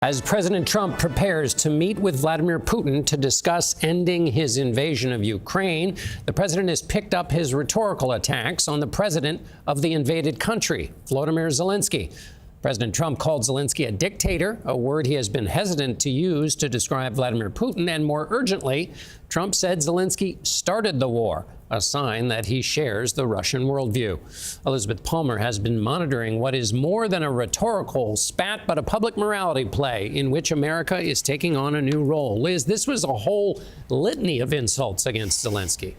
As President Trump prepares to meet with Vladimir Putin to discuss ending his invasion of Ukraine, the president has picked up his rhetorical attacks on the president of the invaded country, Volodymyr Zelenskyy. President Trump called Zelenskyy a dictator, a word he has been hesitant to use to describe Vladimir Putin. And more urgently, Trump said Zelenskyy started the war, a sign that he shares the Russian worldview. Elizabeth Palmer has been monitoring what is more than a rhetorical spat, but a public morality play in which America is taking on a new role. Liz, this was a whole litany of insults against Zelenskyy.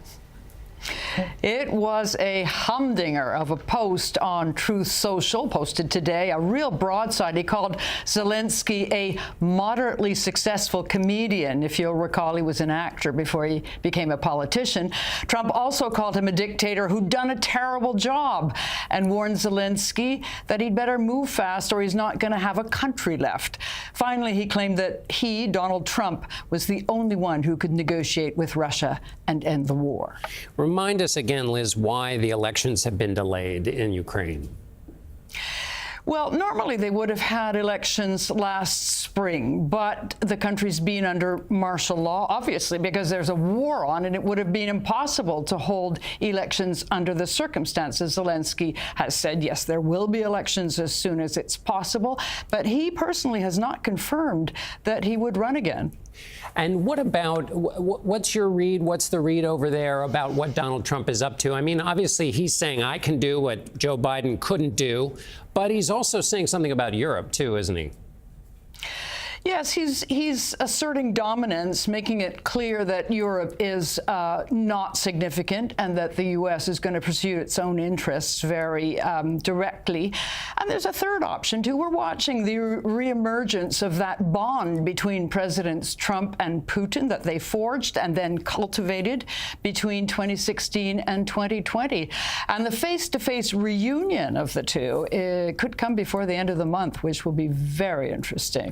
It was a humdinger of a post on Truth Social, posted today, a real broadside. He called Zelenskyy a moderately successful comedian. If you'll recall, he was an actor before he became a politician. Trump also called him a dictator who'd done a terrible job and warned Zelenskyy that he'd better move fast or he's not going to have a country left. Finally, he claimed that he, Donald Trump, was the only one who could negotiate with Russia and end the war. Remind us again, Liz, why the elections have been delayed in Ukraine. Well, normally they would have had elections last spring, but the country's been under martial law, obviously, because there's a war on, and it would have been impossible to hold elections under the circumstances. Zelenskyy has said, yes, there will be elections as soon as it's possible, but he personally has not confirmed that he would run again. And what about, what's your read? What's the read over there about what Donald Trump is up to? I mean, obviously, he's saying I can do what Joe Biden couldn't do, but he's also saying something about Europe, too, isn't he? Yes, he's asserting dominance, making it clear that Europe is not significant and that the U.S. is going to pursue its own interests very directly. And there's a third option, too. We're watching the reemergence of that bond between Presidents Trump and Putin that they forged and then cultivated between 2016 and 2020. And the face-to-face reunion of the two could come before the end of the month, which will be very interesting.